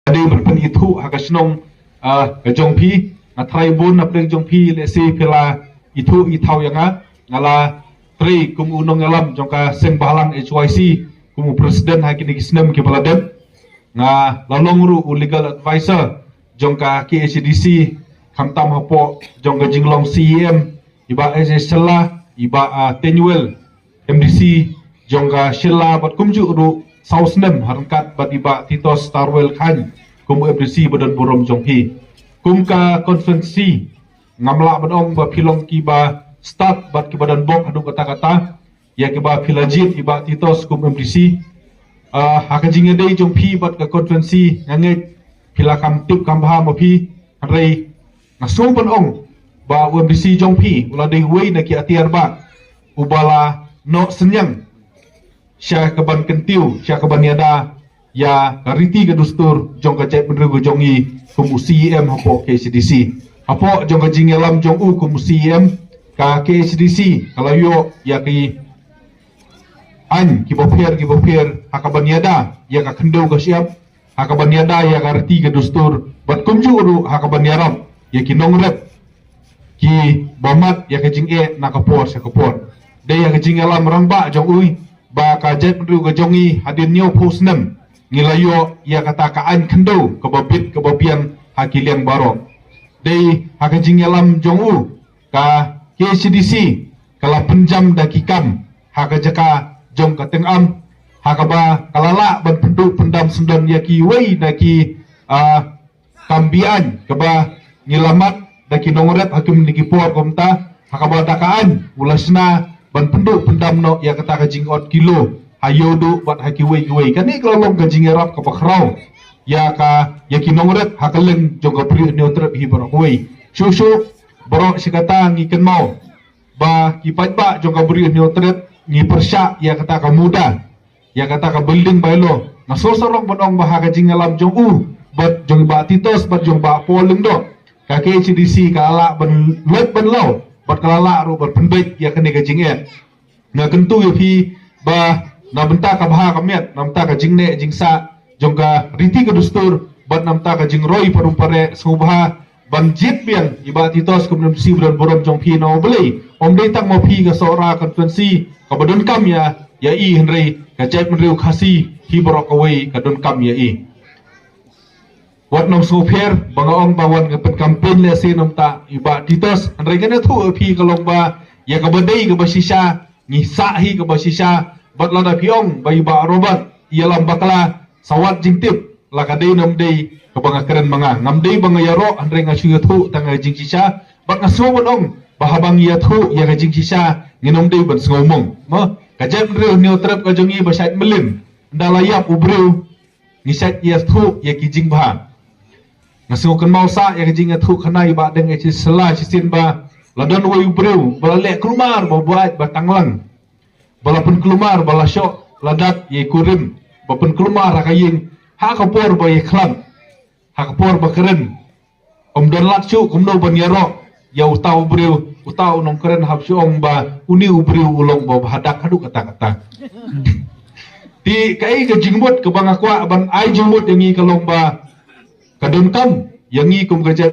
ada berpen itu hakasnong jongpi tribun apeng jongpi lesi pila itu itau yang ngala tri kum unong alam jongka seng balang HYC kum presiden hakini kisnem ke baladem nga lalongru legal advisor jongka KHDC kamtam hapo jongka jinglong CEM iba Sela iba Tenuel MDC jongka Shilla bat kumju ru sausnem harkat bat iba Tito Starwell Khan kum MDC badan borom jongpi kum ka konferensi ngamla badong ba pilong kiba start bat ki badan bong adu kata-kata ya kiba pilajit iba Titos kum MDC hakajing dei jongpi bat ka konferensi nganget pila kam tip kam ha mapi rei ngaso ong ba MDC jongpi ula dei wei na ki atiar ba ubala no senyang sya kaban kentiu sya kaban yada ya kariti ke dustur jong ka cai penrego jongi kum CEM hapo KCDC hapo jong ka jingelam jong u kum CEM ka KCDC kalau yo ya ki an ki bopier hakaban yada ya ka kendau ka siap hakaban yada ya kariti ke dustur bat kumju ru hakaban yaram ya ki nongrep ki bomat ya ka jinge nakapor sa kapor de ya ka jingelam rangba jong ui ba ka jai penrego jongi hadin nyo posnem ngilayo ya kata kaan kendo kebabit kebabian hakiliang barok dei hakajing alam jongu ka KCDC kala penjam dakikam hakajaka jong katengam hakaba kalala ban penduk pendam sendon yaki wei daki kambian keba ngilamat daki nongret hakim niki por komta hakaba dakaan ulasna ban penduk pendam no ya kata kajing ot kilo hayodo bat haki wei kani kalau gajing erap ka bakrau ya ka ya kinongret hakaleng jong ka pri neutral hi barok wei shushu borok sikata ngiken mau ba kipat ba jong ka pri neutral ni persya ya kata ka muda ya kata ka building bailo na sosorong bodong ba hagajing alam jong u bat jong ba titos bat jong ba poleng do ka KCDC ka ala ban let ban law bat kalala ro bat penbait ya kani gajing e na kentu ya phi ba namta ka baha kamiat namta ka jingne jingsa jongka riti ka dustur bat namta ka jingroi parumpare subha banjit biang iba titos kemudian si bulan borom jong pi no beli om dei tak mo pi ka sora konferensi ka badun kam ya i henry ka jai menriu khasi hi borok away ka dun kam ya i wat nom supir bangaong bawan ka pet campaign le si namta iba titos henry kana thu pi ka longba ya ka badai ka basisa ni sa hi ka basisa bat lada piong bayi ba robat ialam bakla sawat jingtip lakadei namdei kabanga keren manga ngamdei banga yaro andre ngasu yathu tanga jingsisa bat ngaso bodong bahabang yathu ya ka jingsisa nginomdei ban ngomong ma kajat reu neutrap ka jongi basait melim ndalayap ubreu ngisat yathu ya ki jingba ngaso kan mausa ya ka jing yathu khanai ba deng echi sela sisin ba ladon wei ubreu balale kelumar ba buat batanglang balapun kelumar bala syok ladat ye kurim bapun kelumar hakaying hakapor ba ye klam hakapor ba keren om don latsu kumno ban yaro ya utau breu utau nong keren hapsu ong ba uni ubreu ulong ba hadak hadu kata-kata ti kai ke jingbut ke bangakwa ban ai jingbut yangi kalong ba kadon kam yangi kum gajat